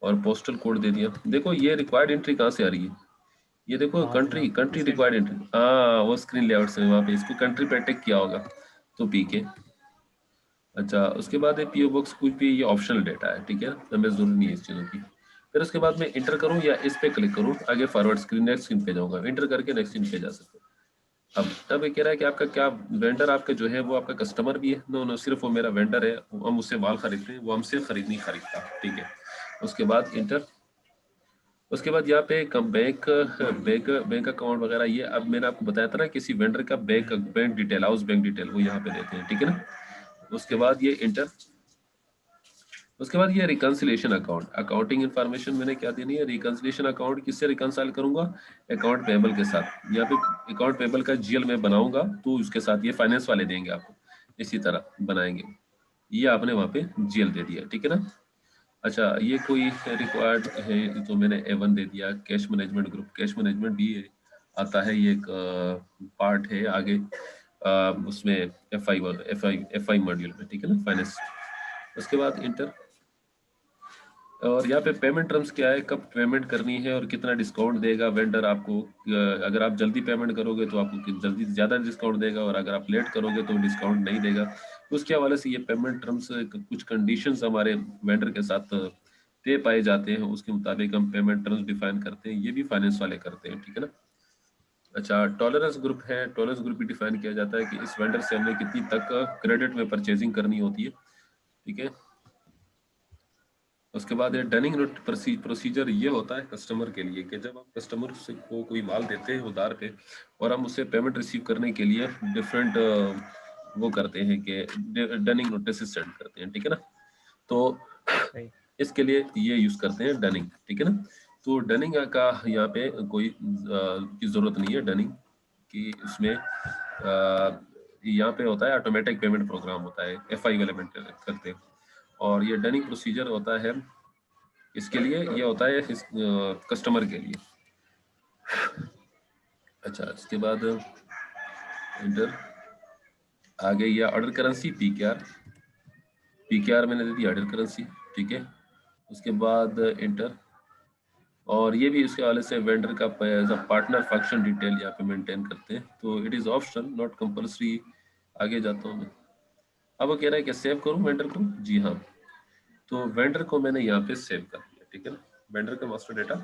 और पोस्टल कोड दे दिया। देखो ये रिक्वायर्ड एंट्री कहाँ से आ रही है, ये देखो हाँ जी, हाँ, country country screen required entry, हाँ वो स्क्रीन लेआउट से वहाँ पे इसको कंट्री पे टिक किया होगा, तो PK। अच्छा, उसके बाद PO बॉक्स कुछ भी, ये ऑप्शनल डेटा है, ठीक है, हमें जरूरी नहीं है इस चीज़ों की। फिर उसके बाद मैं इंटर करूँ या इस पे क्लिक करूँ, आगे फॉरवर्ड स्क्रीन नेक्स्ट स्क्रीन पे जाऊंगा, इंटर करके नेक्स्ट स्क्रीन पे जा सकते हैं। अब ये कह रहा है कि आपका क्या वेंडर आपका जो है वो आपका कस्टमर भी है, नो नो, सिर्फ वो मेरा वेंडर है, हम उससे माल खरीदते हैं, वो हमसे खरीद नहीं खरीदता, ठीक है। उसके बाद इंटर, उसके बाद यहाँ पे बैंक बैंक अकाउंट वगैरह, ये अब मैंने आपको बताया था ना, किसी वेंडर का bank detail, house bank detail, वो यहाँ पे देते हैं, ठीक है ना। उसके सही। बाद ये इंटर, उसके बाद ये रिकंसिलेशन अकाउंट, अकाउंटिंग इन्फॉर्मेशन मैंने क्या देनी है, रिकंसिलेशन अकाउंट किससे रिकंसाइल करूंगा, अकाउंट पेबल के साथ। यहाँ पे अकाउंट पेबल का GL में बनाऊंगा, तो उसके साथ ये फाइनेंस वाले देंगे आपको, इसी तरह बनाएंगे, ये आपने वहां पे GL दे दिया, ठीक है ना। अच्छा, ये कोई रिक्वायर्ड है तो मैंने A1 दे दिया। Cash management group, cash management भी आता है, ये एक पार्ट है आगे उसमें एफ आई मॉड्यूल में, ठीक है ना, फाइनेंस। उसके बाद इंटर, और यहाँ पे पेमेंट टर्म्स क्या है, कब पेमेंट करनी है और कितना डिस्काउंट देगा वेंडर आपको। अगर आप जल्दी पेमेंट करोगे तो आपको जल्दी ज़्यादा डिस्काउंट देगा, और अगर आप लेट करोगे तो डिस्काउंट नहीं देगा। तो उसके हवाले से ये पेमेंट टर्म्स कुछ कंडीशंस हमारे वेंडर के साथ तय पाए जाते हैं, उसके मुताबिक हम पेमेंट टर्म्स डिफाइन करते हैं। ये भी फाइनेंस वाले करते हैं, ठीक है ना। अच्छा, टॉलरेंस ग्रुप है, टॉलरेंस ग्रुप भी डिफाइन किया जाता है कि इस वेंडर से हमें कितनी तक क्रेडिट में परचेजिंग करनी होती है, ठीक है। उसके बाद ये डनिंग नोट प्रोसीजर ये होता है कस्टमर के लिए कि जब हम कस्टमर से को कोई माल देते हैं उधार पे, और हम उससे पेमेंट रिसीव करने के लिए डिफरेंट वो करते हैं कि डनिंग नोटिस सेंड करते हैं, ठीक है ना। तो सही। इसके लिए ये यूज करते हैं डनिंग, ठीक है ना। तो डनिंग का यहाँ पे कोई की जरूरत नहीं है डनिंग की, उसमें यहाँ पे होता है ऑटोमेटिक पेमेंट प्रोग्राम होता है, FI वाले करते हैं। और ये डनिंग प्रोसीजर होता है इसके लिए, ये होता है इस कस्टमर के लिए। अच्छा, इसके बाद इंटर आ गई है ऑर्डर करेंसी PKR मैंने दे दी ऑर्डर करेंसी, ठीक है। उसके बाद इंटर, और ये भी इसके हवाले से वेंडर का पार्टनर फंक्शन डिटेल यहाँ पे मेंटेन करते हैं। तो it is optional not compulsory. आगे जाता हूँ मैं। अब वो कह रहा है कि सेव करूँ वेंडर को, जी हाँ। तो वेंडर को मैंने यहाँ पे सेव कर दिया, ठीक है ना। वेंडर का मास्टर डेटा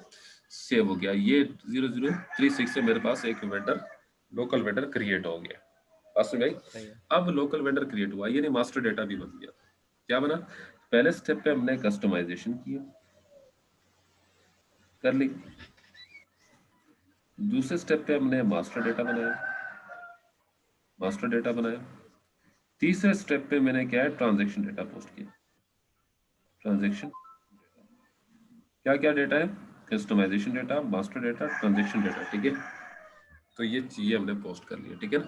सेव हो गया। ये 0036 से मेरे पास एक वेंडर, लोकल वेंडर क्रिएट हो गया। पास में भाई, सही है। अब लोकल वेंडर क्रिएट हुआ, ये नहीं मास्टर डेटा भी बन गया। क्या बना, पहले स्टेप पे हमने कस्टमाइजेशन किया, कर ली। दूसरे स्टेप पे हमने मास्टर डेटा बनाया। तीसरे स्टेप पे मैंने क्या है, ट्रांजैक्शन डेटा पोस्ट किया। ट्रांजैक्शन क्या क्या डेटा है, customization data, master data, transaction data, ठीक है। तो ये चीजें हमने पोस्ट कर लिया, ठीक है ना।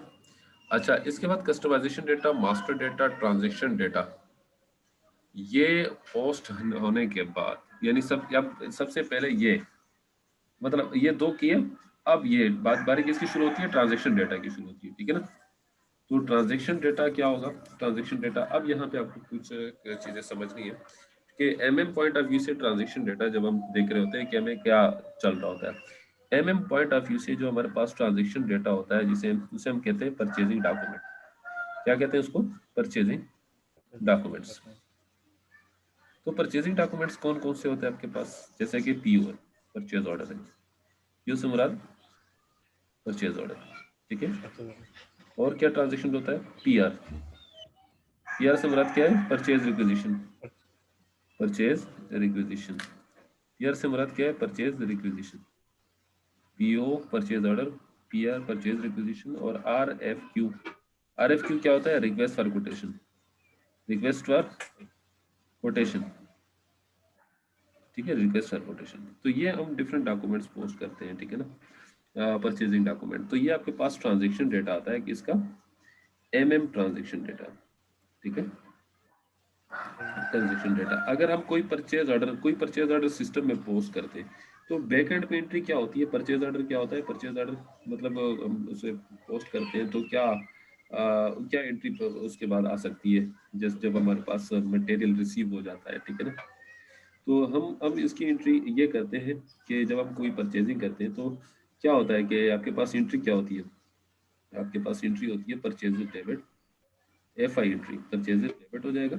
अच्छा, इसके बाद customization data, master data, transaction data, ये पोस्ट होने के बाद यानी अब सबसे पहले ये, मतलब ये दो किए। अब ये बात बारी किसकी शुरू होती है, ट्रांजैक्शन डेटा की शुरू होती है, ठीक है ना। तो ट्रांजैक्शन डेटा क्या होगा, ट्रांजैक्शन डेटा, अब यहाँ पे आपको कुछ चीजें समझनी है कि पॉइंट ऑफ व्यू से ट्रांजैक्शन डेटा जब हम देख रहे होते हैं कि हमें क्या चल रहा होता है, पॉइंट ऑफ व्यू से जो हमारे पास ट्रांजैक्शन डेटा होता है, जिसे हम कहते हैं परचेजिंग डॉक्यूमेंट। क्या कहते हैं उसको, परचेजिंग डॉक्यूमेंट्स। तो परचेजिंग डॉक्यूमेंट्स कौन कौन से होते हैं आपके पास, जैसे कि PO, परचेज ऑर्डर है, PO से मुराद परचेज ऑर्डर, ठीक है। अच्छा। और क्या ट्रांजैक्शन होता है, PR से मुराद क्या है, purchase requisition, purchase requisition. PR से मुराद क्या है, purchase requisition. PO purchase order, PR purchase requisition, और RFQ क्या होता है, request for quotation, request for quotation, ठीक है, रिक्वेस्ट फॉर कोटेशन। तो ये हम डिफरेंट डॉक्यूमेंट्स पोस्ट करते हैं, ठीक है ना, परचेजिंग डॉक्यूमेंट। तो ये आपके पास ट्रांजैक्शन डेटा आता है किसका, ट्रांजैक्शन डेटा, ठीक है। ट्रांजैक्शन डेटा, अगर हम कोई परचेज ऑर्डर सिस्टम में पोस्ट करते हैं, तो बैक एंड पे एंट्री क्या होती है, परचेज ऑर्डर क्या होता है, परचेज ऑर्डर मतलब हम उसे पोस्ट करते हैं तो क्या एंट्री उसके बाद आ सकती है, जैसे जब हमारे पास मटेरियल रिसीव हो जाता है, ठीक है ना। तो हम इसकी एंट्री ये करते हैं कि जब हम कोई परचेजिंग करते हैं तो क्या होता है कि आपके पास एंट्री क्या होती है, आपके पास एंट्री होती है purchase debit, FI entry, purchase debit हो जाएगा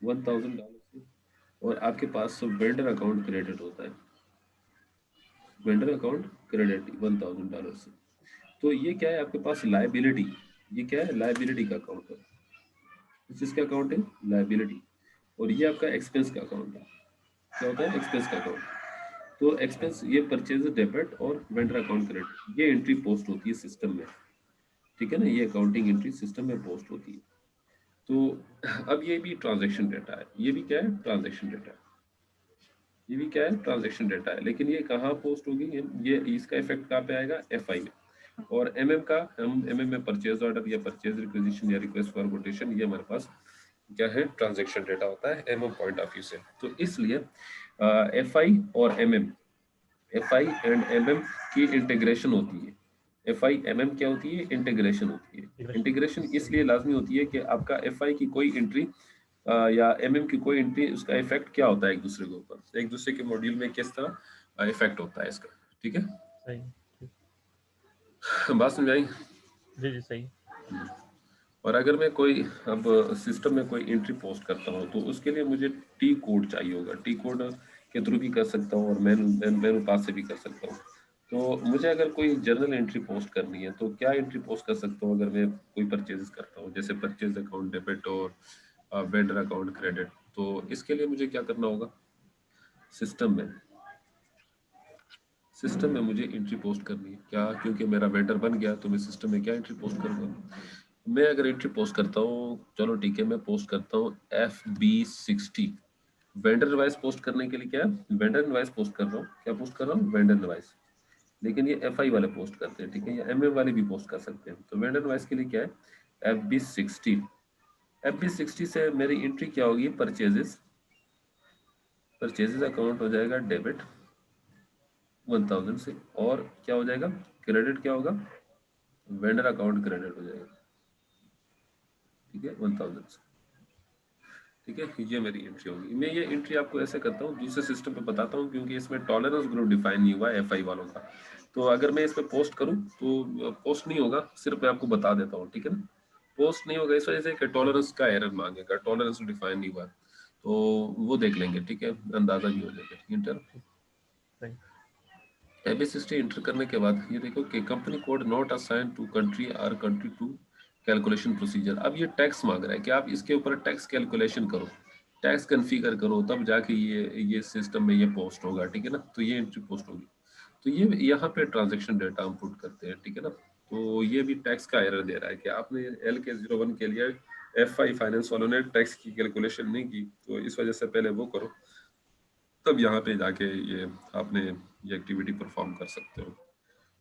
$1000 से, और आपके पास वेंडर अकाउंट क्रेडिट होता है, वेंडर अकाउंट क्रेडिट $1000 से। तो ये क्या है आपके पास लायबिलिटी, ये क्या है, लायबिलिटी का अकाउंट है, किसका अकाउंट है, लायबिलिटी। और ये आपका एक्सपेंस का अकाउंट है, क्या होता है, एक्सपेंस का अकाउंट। तो एक्सपेंस ये परचेज डेबिट और वेंडर अकाउंट क्रेडिट, ये एंट्री पोस्ट होती है सिस्टम में, ठीक है ना, ये अकाउंटिंग एंट्री सिस्टम में पोस्ट होती है। तो अब ये भी ट्रांजैक्शन डेटा है, ये भी क्या है, ट्रांजैक्शन डेटा है, ये भी क्या है, ट्रांजैक्शन डेटा है। लेकिन ये कहाँ पोस्ट होगी, ये इसका इफेक्ट कहाँ पे आएगा, FI में। और MM का, हम MM में परचेज ऑर्डर या परचेज रिक्वेजिशन या रिक्वेस्ट फॉर कोटेशन, ये हमारे पास क्या है, ट्रांजैक्शन डेटा होता है एमएम पॉइंट ऑफ व्यू से। तो इसलिए एफआई और एमएम, एफआई एंड एमएम की इंटीग्रेशन होती है। एफआई एमएम क्या होती है, इंटीग्रेशन होती है। इंटीग्रेशन सही। इसलिए लाजमी होती है कि आपका एफआई की कोई एंट्री या एमएम की कोई एंट्री, उसका इफेक्ट क्या होता है एक दूसरे के ऊपर, एक दूसरे के मॉड्यूल में किस तरह इफेक्ट होता है इसका। ठीक है, सही। ठीक। बात समझ आई? जी जी सही। और अगर मैं कोई अब सिस्टम में कोई एंट्री पोस्ट करता हूँ तो उसके लिए मुझे टी कोड चाहिए होगा। टी कोड के थ्रू भी कर सकता हूँ और मैनुअल पास से भी कर सकता हूँ। तो मुझे अगर कोई जर्नल एंट्री पोस्ट करनी है तो क्या एंट्री पोस्ट कर सकता हूँ अगर मैं कोई परचेज करता हूँ, जैसे परचेज अकाउंट डेबिट और वेंडर अकाउंट क्रेडिट। तो इसके लिए मुझे क्या करना होगा, सिस्टम में, सिस्टम में मुझे एंट्री पोस्ट करनी है क्या, क्योंकि मेरा वेंडर बन गया तो मैं सिस्टम में क्या एंट्री पोस्ट करूंगा। मैं अगर एंट्री पोस्ट करता हूँ, चलो ठीक है, मैं पोस्ट करता हूँ FB60। वेंडर इनवॉइस पोस्ट करने के लिए क्या है, वेंडर इनवॉइस पोस्ट कर रहा हूँ, क्या पोस्ट कर रहा हूँ, वेंडर इनवॉइस। लेकिन ये FI वाले पोस्ट करते हैं, ठीक है, या MM वाले भी पोस्ट कर सकते हैं। तो वेंडर इनवॉइस के लिए क्या है, FB60। FB60 से मेरी एंट्री क्या होगी, परचेजेस, परचेजेस अकाउंट हो जाएगा डेबिट 1000 से, और क्या हो जाएगा, क्रेडिट क्या होगा, वेंडर अकाउंट क्रेडिट हो जाएगा, ठीक है, 1000 से। ठीक है, ये मेरी एंट्री होगी। मैं ये एंट्री आपको ऐसे करता हूँ, दूसरे सिस्टम पे बताता हूँ, क्योंकि इसमें टॉलरेंस ग्रुप डिफाइन नहीं हुआ है FI वालों का। तो अगर मैं इस पे पोस्ट करूँ तो पोस्ट नहीं होगा, सिर्फ मैं आपको बता देता हूँ, ठीक है ना। पोस्ट नहीं होगा इस वजह से कि टॉलरेंस का एरर मांगेगा, टॉलरेंस डिफाइन नहीं हुआ, तो वो देख लेंगे, ठीक है, अंदाजा भी हो जाएगा। इंटर सही। FB60 इंटर करने के बाद ये देखो कि company code not assign to country और कंट्री टू कैलकुलेशन प्रोसीजर। अब ये टैक्स मांग रहा है कि आप इसके ऊपर टैक्स कैलकुलेशन करो, टैक्स कन्फिगर करो, तब जाके ये सिस्टम में ये पोस्ट होगा, ठीक है ना। तो ये एंट्री पोस्ट होगी। तो ये यहाँ पे ट्रांजैक्शन डेटा हम पुट करते हैं, ठीक है ना। तो ये भी टैक्स का एरर दे रहा है कि आपने LK01 के लिए FI फाइनेंस वालों ने टैक्स की कैलकुलेशन नहीं की, तो इस वजह से पहले वो करो, तब यहाँ पे जाके ये आपने ये एक्टिविटी परफॉर्म कर सकते हो।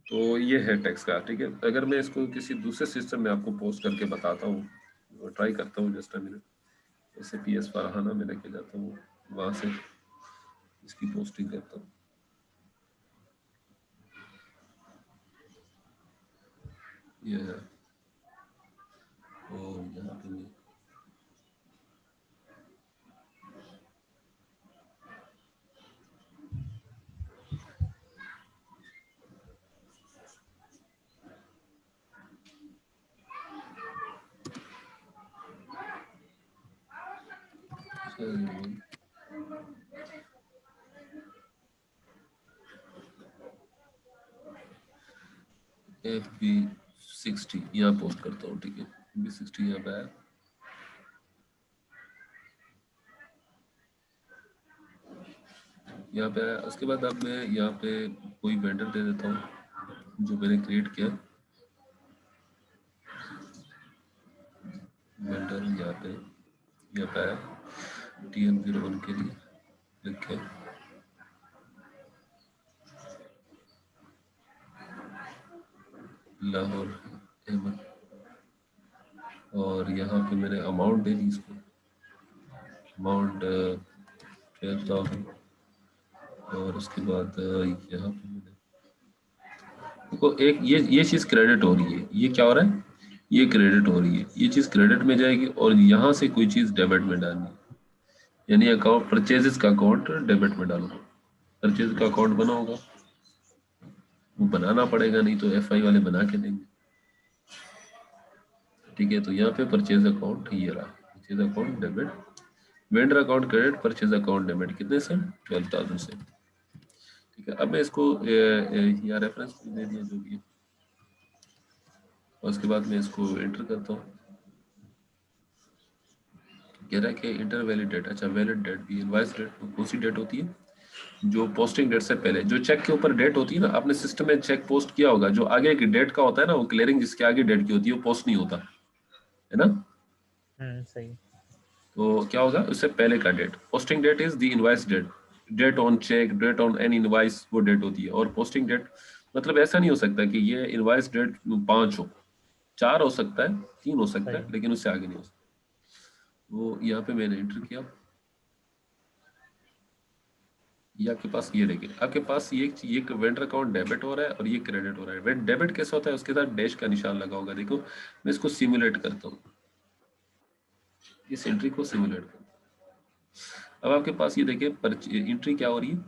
तो ये है टैक्स का, ठीक है। अगर मैं इसको किसी दूसरे सिस्टम में आपको पोस्ट करके बताता हूँ, ट्राई करता हूँ, जस्ट अ मिनट। जैसे PS फरहाना में लेके जाता हूँ, वहाँ से इसकी पोस्टिंग करता हूँ। ये है, और यहाँ पे मैं FB60 यहाँ पोस्ट करता हूँ, ठीक है। FB60 यहाँ पे आया, यहाँ पे आया। उसके बाद अब मैं यहाँ पे कोई वेंडर दे देता हूँ जो मैंने क्रिएट किया, वेंडर यहाँ पे आया TM01 के लिए लिखे लाहौर अहमद, और यहाँ पे मैंने अमाउंट दे दी इसको, अमाउंट 12,000। और उसके बाद यहाँ पे मैंने देखो, एक ये चीज़ क्रेडिट हो रही है, ये क्या हो रहा है, ये क्रेडिट हो रही है, ये चीज़ क्रेडिट में जाएगी, और यहाँ से कोई चीज़ डेबिट में डालनी है, यानी अकाउंट परचेजेस का अकाउंट डेबिट में डालो। परचेज का अकाउंट बना होगा, वो बनाना पड़ेगा, नहीं तो FI वाले बना के देंगे, ठीक है। तो यहाँ पे परचेज अकाउंट ये रहा, purchase account debit, vendor account credit, purchase account debit, कितने से, 12,000 से, ठीक है। अब मैं इसको यहाँ रेफरेंस दे दिया जो भी है, और उसके बाद मैं इसको एंटर करता हूँ। कह रहा है कि इंटर वैलिड डेट, अच्छा वैलिड डेट भी, इनवॉइस डेट कौन सी डेट होती है, जो पोस्टिंग डेट से पहले, जो चेक के ऊपर डेट होती है ना, आपने सिस्टम में चेक पोस्ट किया होगा, जो आगे की डेट का होता है ना, वो क्लियरिंग जिसके आगे डेट की होती है वो पोस्ट नहीं होता है ना। सही। तो क्या होगा, उससे पहले का date, posting date is the invoice date, date on check, date on any invoice, वो डेट होती है। और पोस्टिंग डेट मतलब ऐसा नहीं हो सकता कि ये इनवॉइस डेट 5 हो, 4 हो सकता है, 3 हो सकता सही। है, लेकिन उससे आगे नहीं हो सकता। वो यहाँ पे मैंने एंटर किया, ये आपके पास, ये देखिए आपके पास ये वेंडर अकाउंट डेबिट हो रहा है और ये क्रेडिट हो रहा है। वेंड डेबिट कैसा होता है, उसके साथ डैश का निशान लगा होगा। देखो मैं इसको सिमुलेट करता हूँ, इस एंट्री को सिमुलेट करता हूँ। अब आपके पास ये देखिए एंट्री क्या हो रही है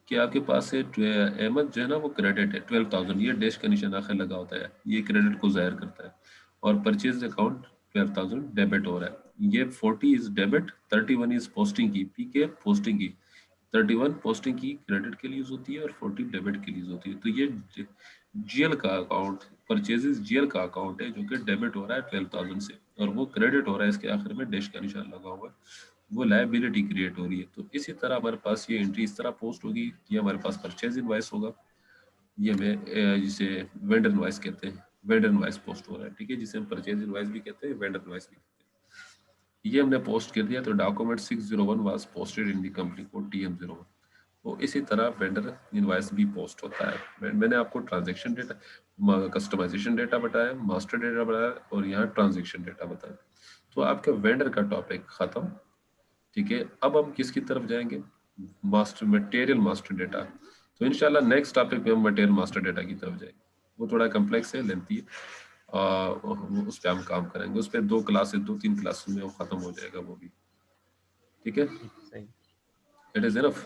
कि आपके पास से अहमद जो है ना वो क्रेडिट है 12,000, ये डैश का निशान आखिर लगा होता है, ये क्रेडिट को जाहिर करता है। और परचेज अकाउंट 12,000 डेबिट हो रहा है, ये 40 इज डेबिट, 31 इज पोस्टिंग की, पी के पोस्टिंग की, 31 पोस्टिंग की क्रेडिट के लिए यूज होती है और 40 डेबिट के लिए यूज होती है। तो ये जीएल का अकाउंट, परचेजेस जीएल का अकाउंट है जो कि डेबिट हो रहा है 12,000 से, और वो क्रेडिट हो रहा है इसके आखिर में डैश का निशान लगा हुआ है, वो लायबिलिटी क्रिएट हो रही है। तो इसी तरह हमारे पास ये एंट्री इस तरह पोस्ट होगी, ये हमारे पास परचेज इनवाइस होगा, ये मैं जिसे वेंडर इनवाइस कहते हैं, वेंडर इनवाइस पोस्ट हो रहा है, ठीक है, जिसे हम परचेज इनवाइस भी कहते हैं, वेंडर इनवाइस भी कहते हैं। ये हमने पोस्ट कर दिया, तो document 601 was posted in the company code TM01। तो इसी तरह वेंडर इनवाइस भी पोस्ट होता है। मैंने आपको ट्रांजैक्शन डेटा, कस्टमाइजेशन डेटा बताया, मास्टर डेटा बताया, और यहाँ ट्रांजैक्शन डेटा बताया। तो आपके वेंडर का टॉपिक खत्म, ठीक है। अब हम किसकी तरफ जाएंगे, मास्टर मटेरियल मास्टर डेटा। तो इंशाल्लाह नेक्स्ट टॉपिक पे हम मटेरियल मास्टर डेटा की तरफ जाएंगे, वो थोड़ा कम्प्लेक्स है, लेंथी है, उस पर हम काम करेंगे, उस पर 2 क्लासेस में वो खत्म हो जाएगा वो भी, ठीक है। ठीक है, सही। इट इज इनफ,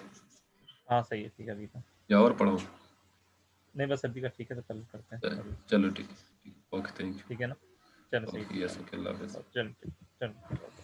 हाँ सही है, ठीक है अभी तो। या और पढ़ाऊँ? नहीं बस अभी का ठीक है, तो कल करते हैं कल। चलो ठीक है, ओके, थैंक ठीक है ना, चलो यू, सही, ओके, ठीक यस, है। ओके, अल्लाह हाफिज़। चलो ठीक, चलो।